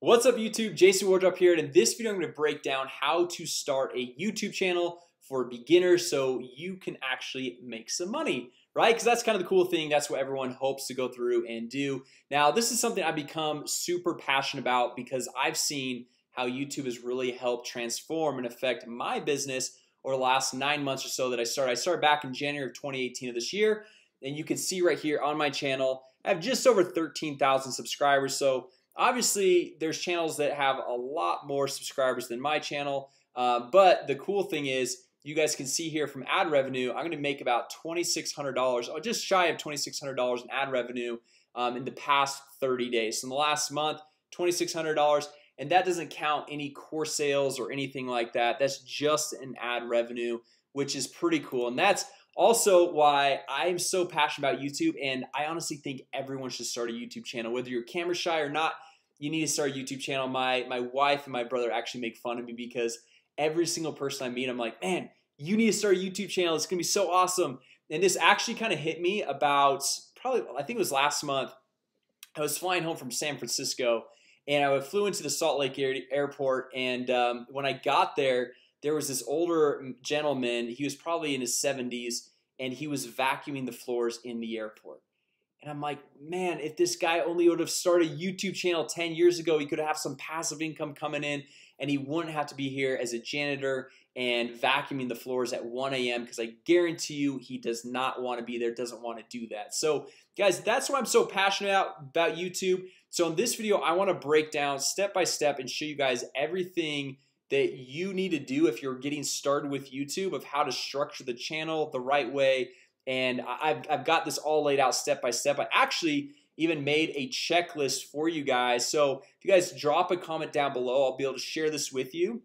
What's up YouTube? Jason Wardrop here, and in this video I'm going to break down how to start a YouTube channel for beginners so you can actually make some money, right? Because that's kind of the cool thing. That's what everyone hopes to go through and do. Now this is something I've become super passionate about because I've seen how YouTube has really helped transform and affect my business over the last 9 months or so that I started back in January of 2018 of this year. And you can see right here on my channel I have just over 13,000 subscribers. So obviously there's channels that have a lot more subscribers than my channel, but the cool thing is you guys can see here from ad revenue I'm gonna make about $2,600, or just shy of $2,600 in ad revenue in the past 30 days. So in the last month, $2,600, and that doesn't count any course sales or anything like that. That's just an ad revenue, which is pretty cool. And that's also why I'm so passionate about YouTube. And I honestly think everyone should start a YouTube channel, whether you're camera shy or not. You need to start a YouTube channel. My wife and my brother actually make fun of me because every single person I meet I'm like, man, you need to start a YouTube channel. It's gonna be so awesome. And this actually kind of hit me about probably, I think it was last month. I was flying home from San Francisco and I flew into the Salt Lake airport. And when I got there, there was this older gentleman. He was probably in his 70s and he was vacuuming the floors in the airport. And I'm like, man, if this guy only would have started a YouTube channel 10 years ago, he could have some passive income coming in and he wouldn't have to be here as a janitor and vacuuming the floors at 1 a.m. because I guarantee you he does not want to be there, doesn't want to do that. So guys, that's why I'm so passionate about YouTube. So in this video I want to break down step by step and show you guys everything that you need to do if you're getting started with YouTube, of how to structure the channel the right way. And I've got this all laid out step by step. I actually even made a checklist for you guys. So if you guys drop a comment down below, I'll be able to share this with you.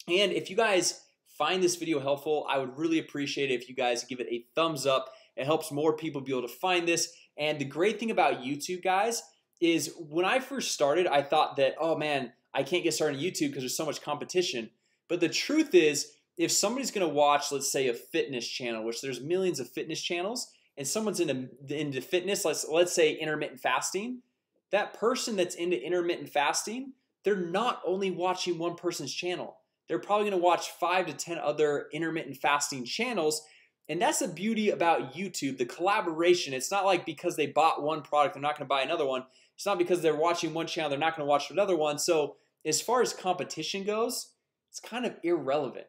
And if you guys find this video helpful, I would really appreciate it if you guys give it a thumbs up. It helps more people be able to find this. And the great thing about YouTube, guys, is when I first started I thought that, oh man, I can't get started on YouTube because there's so much competition. But the truth is, if somebody's gonna watch, let's say, a fitness channel, which there's millions of fitness channels, and someone's into fitness, let's say intermittent fasting, that person that's into intermittent fasting, they're not only watching one person's channel. They're probably gonna watch 5 to 10 other intermittent fasting channels. And that's the beauty about YouTube, the collaboration. It's not like because they bought one product they're not gonna buy another one. It's not because they're watching one channel they're not gonna watch another one. So as far as competition goes, it's kind of irrelevant,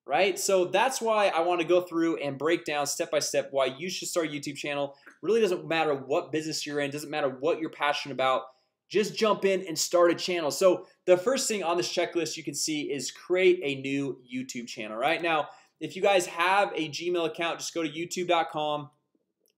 right? So that's why I want to go through and break down step by step why you should start a YouTube channel. Really doesn't matter what business you're in, doesn't matter what you're passionate about, just jump in and start a channel. So the first thing on this checklist you can see is create a new YouTube channel. Right now, if you guys have a Gmail account, just go to youtube.com,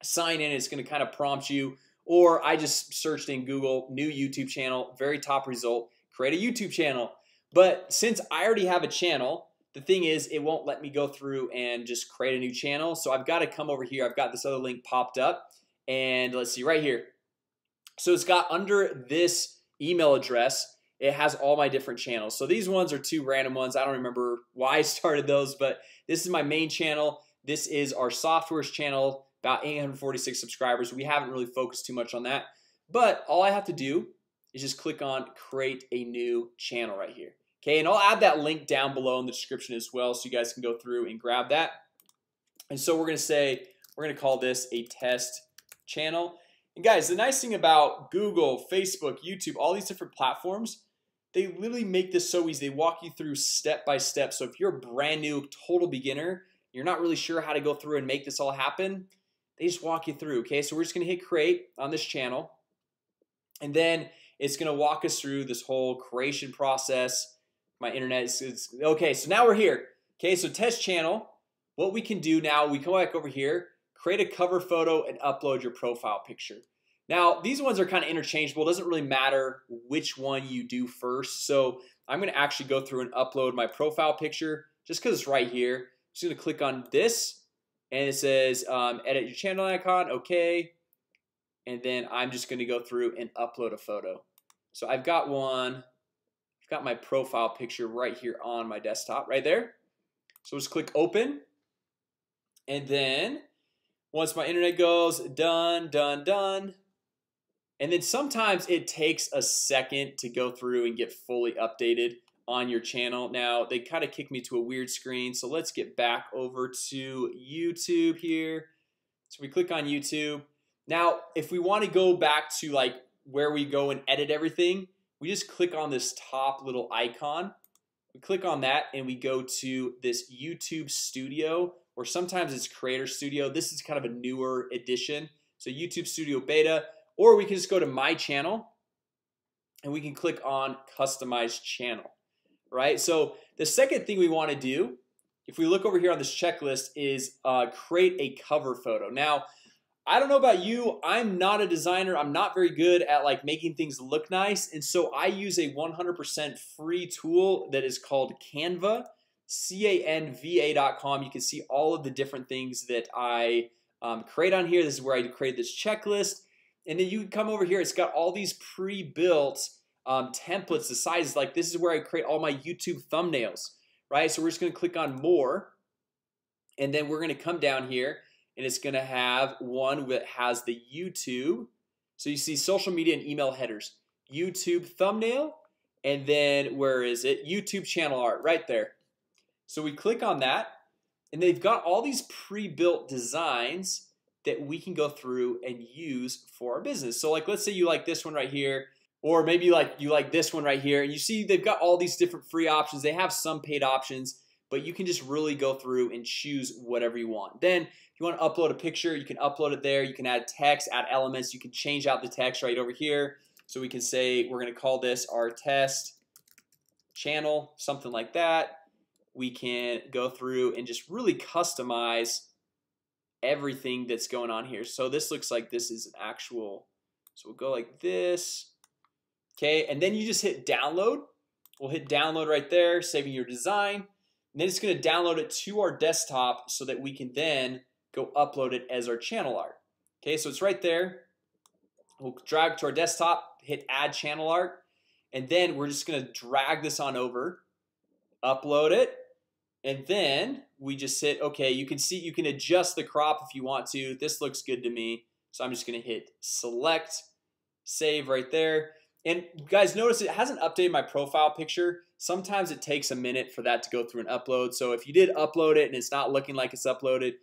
sign in. It's going to kind of prompt you, or I just searched in Google new YouTube channel, very top result, create a YouTube channel. But since I already have a channel, the thing is it won't let me go through and just create a new channel. So I've got to come over here. I've got this other link popped up, and let's see right here. So it's got under this email address, it has all my different channels. So these ones are 2 random ones. I don't remember why I started those, but this is my main channel. This is our softwares channel, about 846 subscribers. We haven't really focused too much on that, but all I have to do is just click on create a new channel right here. Okay, and I'll add that link down below in the description as well, so you guys can go through and grab that. And so we're gonna call this a test channel. And guys, the nice thing about Google, Facebook, YouTube, all these different platforms, they literally make this so easy. They walk you through step by step. So if you're a brand new total beginner, you're not really sure how to go through and make this all happen, they just walk you through. Okay, so we're just gonna hit create on this channel, and then it's gonna walk us through this whole creation process. My internet is okay. So now we're here. Okay, so test channel. What we can do now, we come back over here, create a cover photo and upload your profile picture. Now these ones are kind of interchangeable. It doesn't really matter which one you do first. So I'm gonna actually go through and upload my profile picture just because it's right here. I'm just gonna click on this and it says edit your channel icon. Okay, and then I'm just gonna go through and upload a photo. So I've got one. Got my profile picture right here on my desktop right there. So just click open, and then once my internet goes done, And then sometimes it takes a second to go through and get fully updated on your channel. Now they kind of kicked me to a weird screen, so let's get back over to YouTube here. So we click on YouTube. Now if we want to go back to like where we go and edit everything, we just click on this top little icon. We click on that and we go to this YouTube Studio, or sometimes it's Creator Studio. This is kind of a newer edition, so YouTube Studio Beta. Or we can just go to My Channel and we can click on Customize Channel, right? So the second thing we want to do, if we look over here on this checklist, is create a cover photo. Now I don't know about you, I'm not a designer. I'm not very good at like making things look nice, and so I use a 100% free tool that is called Canva, canva.com. You can see all of the different things that I create on here. This is where I create this checklist. And then you can come over here. It's got all these pre-built templates, the sizes. Like this is where I create all my YouTube thumbnails, right? So we're just gonna click on more, and then we're gonna come down here, and it's gonna have one that has the YouTube. So you see social media and email headers, YouTube thumbnail, and then where is it? YouTube channel art right there. So we click on that, and they've got all these pre-built designs that we can go through and use for our business. So like let's say you like this one right here, or maybe you like this one right here, and you see they've got all these different free options. They have some paid options, but you can just really go through and choose whatever you want. Then if you want to upload a picture, you can upload it there. You can add text, add elements. You can change out the text right over here. So we can say we're gonna call this our test channel, something like that. We can go through and just really customize everything that's going on here. So this looks like this is an actual, so we'll go like this. Okay, and then you just hit download. We'll hit download right there, saving your design, and then it's going to download it to our desktop so that we can then go upload it as our channel art. Okay, so it's right there. We'll drag to our desktop, hit add channel art, and then we're just going to drag this on over, upload it, and then we just hit okay. You can see you can adjust the crop if you want to. This looks good to me, so I'm just gonna hit select, save right there. And you guys notice it hasn't updated my profile picture. Sometimes it takes a minute for that to go through and upload. So if you did upload it and it's not looking like it's uploaded,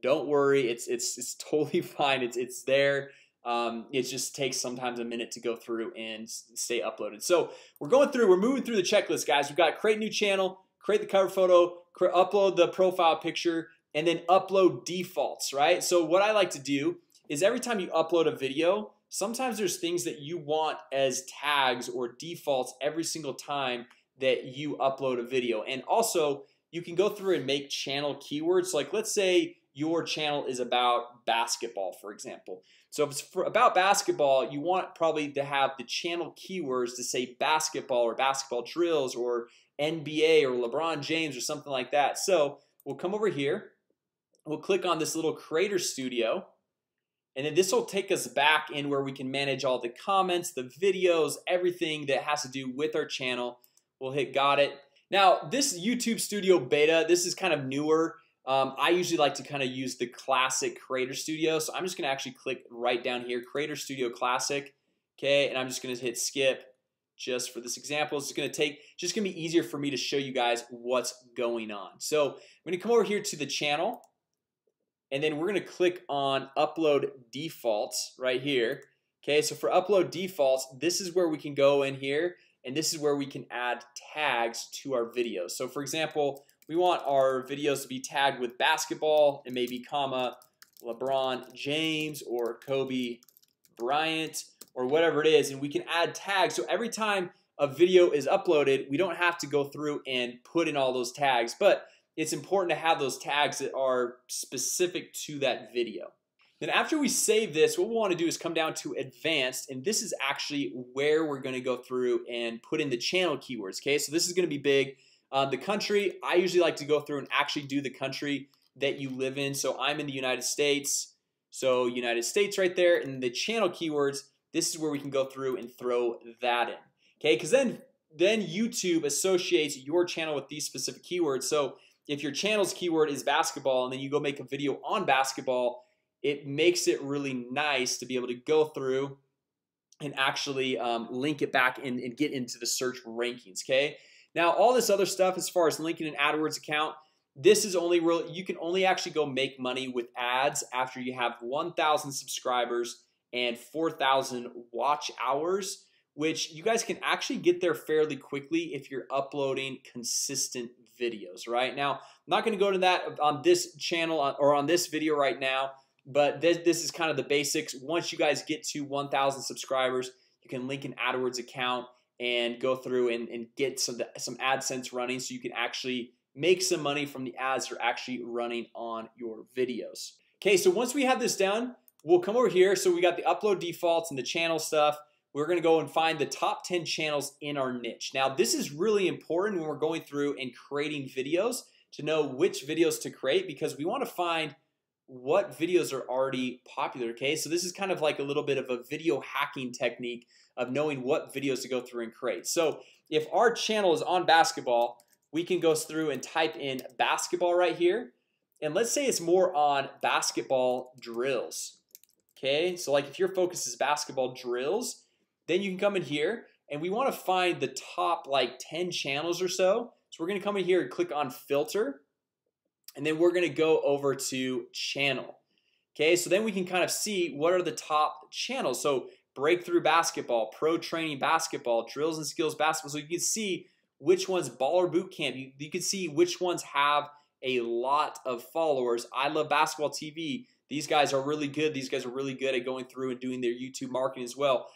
don't worry, it's totally fine. It's there. It just takes sometimes a minute to go through and stay uploaded. So we're moving through the checklist, guys. We've got create new channel, create the cover photo, upload the profile picture, and then upload defaults, right? So what I like to do is every time you upload a video, sometimes there's things that you want as tags or defaults every single time that you upload a video. And also you can go through and make channel keywords. Like let's say your channel is about basketball, for example. So if it's about basketball, you want probably to have the channel keywords to say basketball or basketball drills or NBA or LeBron James or something like that. So we'll come over here, we'll click on this little Creator Studio, and then this will take us back in where we can manage all the comments, the videos, everything that has to do with our channel. We'll hit got it. Now this YouTube Studio Beta, this is kind of newer. I usually like to kind of use the classic Creator Studio, so I'm just gonna actually click right down here, Creator Studio Classic. Okay, and I'm just gonna hit skip just for this example. It's gonna be easier for me to show you guys what's going on. So I'm gonna come over here to the channel, and then we're gonna click on upload defaults right here. Okay, so for upload defaults, this is where we can go in here, and this is where we can add tags to our videos. So for example, we want our videos to be tagged with basketball and maybe comma LeBron James or Kobe Bryant or whatever it is, and we can add tags. So every time a video is uploaded, we don't have to go through and put in all those tags, but it's important to have those tags that are specific to that video. Then after we save this, what we want to do is come down to advanced, and this is actually where we're going to go through and put in the channel keywords. Okay, so this is going to be big. The country, I usually like to go through and actually do the country that you live in. So I'm in the United States, so United States right there. And the channel keywords, this is where we can go through and throw that in. Okay, because then YouTube associates your channel with these specific keywords. So if your channel's keyword is basketball and then you go make a video on basketball, it makes it really nice to be able to go through and actually link it back and get into the search rankings. Okay, now all this other stuff as far as linking an AdWords account, this is only real. You can only actually go make money with ads after you have 1,000 subscribers and 4,000 watch hours, which you guys can actually get there fairly quickly if you're uploading consistent videos. Right now, I'm not going to go to that on this channel or on this video right now, but this is kind of the basics. Once you guys get to 1,000 subscribers, you can link an AdWords account and go through and get some AdSense running, so you can actually make some money from the ads that are actually running on your videos. Okay, so once we have this done, we'll come over here. So we got the upload defaults and the channel stuff. We're gonna go and find the top 10 channels in our niche. Now this is really important when we're going through and creating videos, to know which videos to create, because we want to find what videos are already popular. Okay, so this is kind of like a little bit of a video hacking technique of knowing what videos to go through and create. So if our channel is on basketball, we can go through and type in basketball right here, and let's say it's more on basketball drills. Okay, so like if your focus is basketball drills, then you can come in here and we want to find the top like 10 channels or so. So we're gonna come in here and click on filter, and then we're gonna go over to channel. Okay, so then we can kind of see what are the top channels. So breakthrough basketball, pro training basketball, drills and skills basketball. So you can see which ones, baller boot camp. You can see which ones have a lot of followers. I love basketball TV. These guys are really good. These guys are really good at going through and doing their YouTube marketing as well.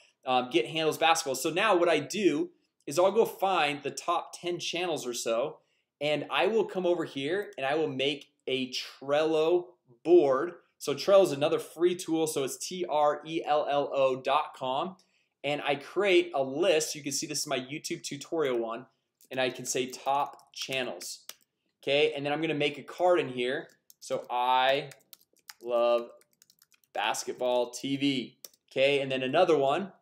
Get handles basketball. So now what I do is I'll go find the top 10 channels or so, and I will come over here and I will make a Trello board. So Trello is another free tool. So it's trello.com, and I create a list. You can see this is my YouTube tutorial one, and I can say top channels. Okay, and then I'm gonna make a card in here. So I love basketball TV. Okay, and then another one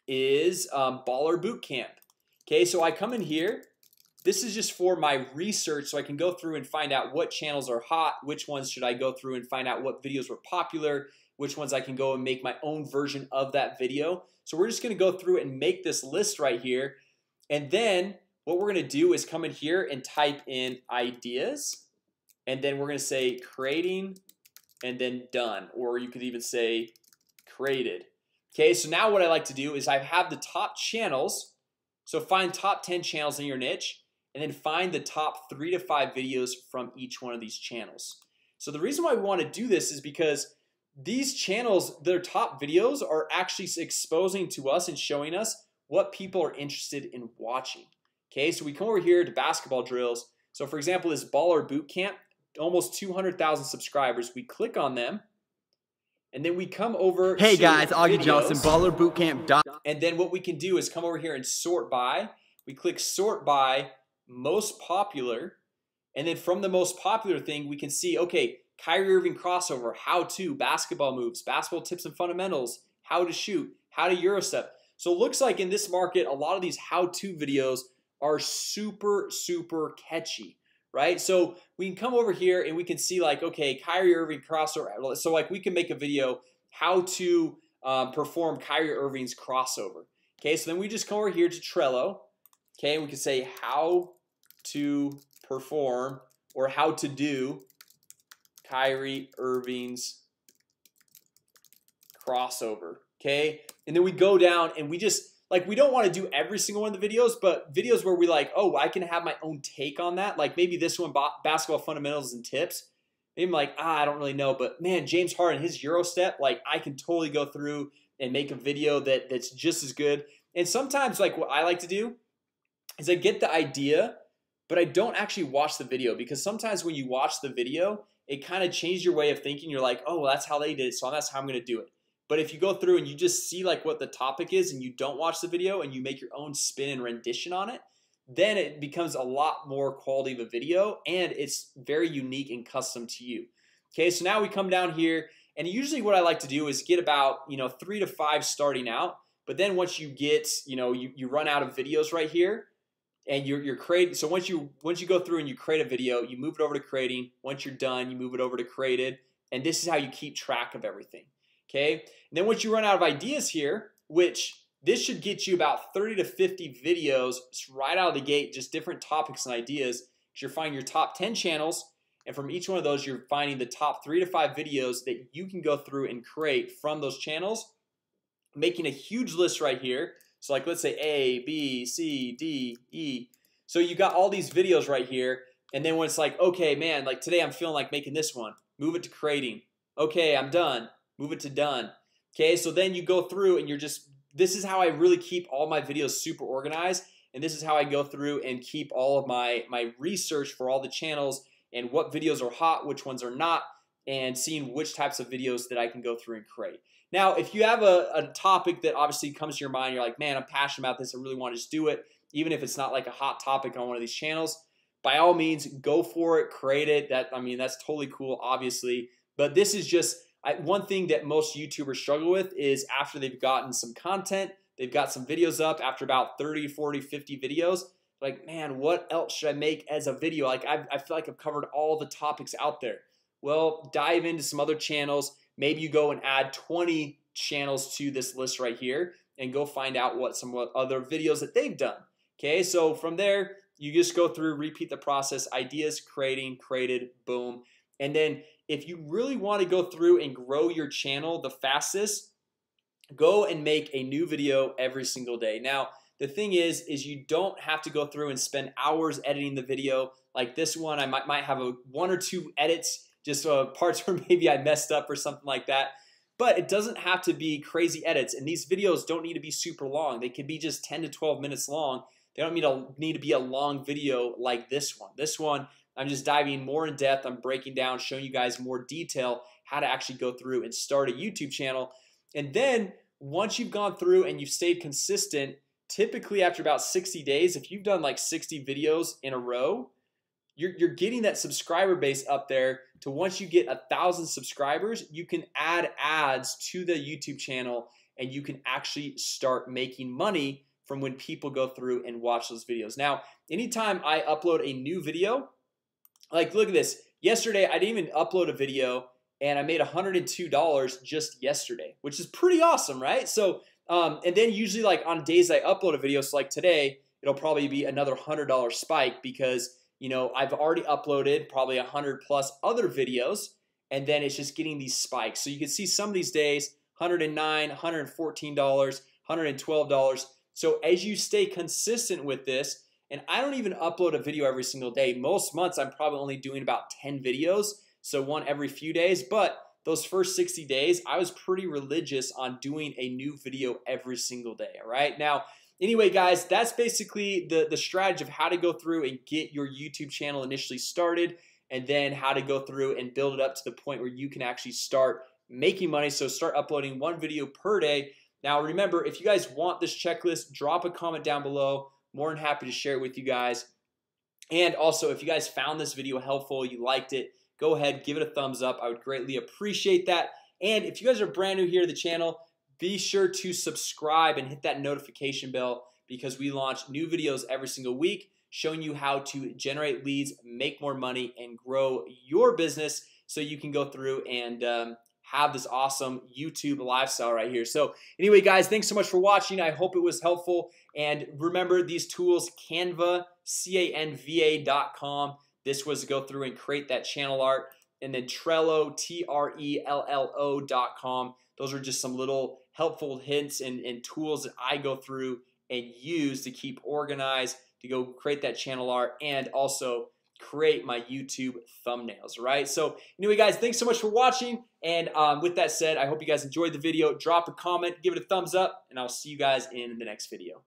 is baller boot camp. Okay, so I come in here. This is just for my research, so I can go through and find out what channels are hot, which ones should I go through and find out what videos were popular, which ones I can go and make my own version of that video. So we're just gonna go through and make this list right here, and then what we're gonna do is come in here and type in ideas, and then we're gonna say creating, and then done, or you could even say created. Okay, so now what I like to do is I have the top channels. So find top 10 channels in your niche, and then find the top 3 to 5 videos from each one of these channels. So the reason why we want to do this is because these channels, their top videos are actually exposing to us and showing us what people are interested in watching. Okay, so we come over here to basketball drills. So for example, this baller boot camp, almost 200,000 subscribers. We click on them, and then we come over. Hey guys, Augie Johnson, Baller Bootcamp. And then what we can do is come over here and sort by. We click sort by most popular, and then from the most popular thing, we can see, okay, Kyrie Irving crossover, how to, basketball moves, basketball tips and fundamentals, how to shoot, how to Euro step. So it looks like in this market, a lot of these how-to videos are super catchy, right? So we can come over here and we can see like, okay, Kyrie Irving crossover. So like we can make a video how to perform Kyrie Irving's crossover. Okay, so then we just come over here to Trello. Okay, and we can say how to perform or how to do Kyrie Irving's crossover. Okay, and then we go down and we just like, we don't want to do every single one of the videos, but videos where we like, oh, I can have my own take on that. Like maybe this one, basketball fundamentals and tips. Maybe I'm like, I don't really know, but man, James Harden, his Euro step, like I can totally go through and make a video that's just as good. And sometimes like what I like to do is I get the idea, but I don't actually watch the video, because sometimes when you watch the video, it kind of changes your way of thinking. You're like, oh, well, that's how they did it, so that's how I'm gonna do it. But if you go through and you just see like what the topic is and you don't watch the video and you make your own spin and rendition on it, then it becomes a lot more quality of a video, and it's very unique and custom to you. Okay, so now we come down here, and usually what I like to do is get about 3 to 5 starting out. But then once you get you run out of videos right here, and you're creating. So once you go through and you create a video, you move it over to creating. Once you're done, you move it over to created, and this is how you keep track of everything. Okay, and then once you run out of ideas here, which this should get you about 30 to 50 videos right out of the gate, just different topics and ideas. You're finding your top 10 channels, and from each one of those you're finding the top 3 to 5 videos that you can go through and create from those channels, making a huge list right here. So like let's say A, B, C, D, E. So you got all these videos right here, and then when it's like, okay man, like today I'm feeling like making this one, move it to creating. Okay, I'm done, move it to done. Okay, so then you go through and you're just, this is how I really keep all my videos super organized, and this is how I go through and keep all of my research for all the channels and what videos are hot, which ones are not, and seeing which types of videos that I can go through and create. Now if you have a topic that obviously comes to your mind, you're like, man, I'm passionate about this, I really want to just do it, even if it's not like a hot topic on one of these channels, by all means go for it, create it. That, I mean, that's totally cool obviously, but this is just one thing that most YouTubers struggle with is after they've gotten some content, they've got some videos up, after about 30, 40, 50 videos, like, man, what else should I make as a video? Like I feel like I've covered all the topics out there. Well, dive into some other channels. Maybe you go and add 20 channels to this list right here and go find out what some other videos that they've done. Okay, so from there you just go through, repeat the process, ideas, creating, created, boom. And then if you really want to go through and grow your channel the fastest, go and make a new video every single day. Now the thing is you don't have to go through and spend hours editing the video. Like this one, I might have one or two edits, just parts where maybe I messed up or something like that, but it doesn't have to be crazy edits. And these videos don't need to be super long. They can be just 10 to 12 minutes long. They don't need to be a long video like this one. This one I'm just diving more in depth. I'm breaking down, showing you guys more detail how to actually go through and start a YouTube channel. And then once you've gone through and you've stayed consistent, typically after about 60 days, if you've done like 60 videos in a row, you're getting that subscriber base up there to once you get 1,000 subscribers, you can add ads to the YouTube channel and you can actually start making money from when people go through and watch those videos. Now anytime I upload a new video, like look at this, yesterday I didn't even upload a video and I made $102 just yesterday, which is pretty awesome, right? So and then usually like on days I upload a video, so like today it'll probably be another $100 spike because you know I've already uploaded probably 100 plus other videos, and then it's just getting these spikes. So you can see some of these days $109, $114, $112. So as you stay consistent with this, and I don't even upload a video every single day. Most months I'm probably only doing about 10 videos, so one every few days. But those first 60 days I was pretty religious on doing a new video every single day. All right, now anyway guys, that's basically the strategy of how to go through and get your YouTube channel initially started, and then how to go through and build it up to the point where you can actually start making money. So start uploading one video per day. Now remember, if you guys want this checklist, drop a comment down below. More than happy to share it with you guys. And also if you guys found this video helpful, you liked it, go ahead, give it a thumbs up. I would greatly appreciate that. And if you guys are brand new here to the channel, be sure to subscribe and hit that notification bell, because we launch new videos every single week showing you how to generate leads, make more money, and grow your business so you can go through and have this awesome YouTube lifestyle right here. So anyway guys, thanks so much for watching. I hope it was helpful, and remember these tools, Canva, canva.com. This was to go through and create that channel art, and then Trello, Trello.com. Those are just some little helpful hints and tools that I go through and use to keep organized, to go create that channel art, and also create my YouTube thumbnails. Right, so anyway guys, thanks so much for watching, and with that said, I hope you guys enjoyed the video. Drop a comment, give it a thumbs up, and I'll see you guys in the next video.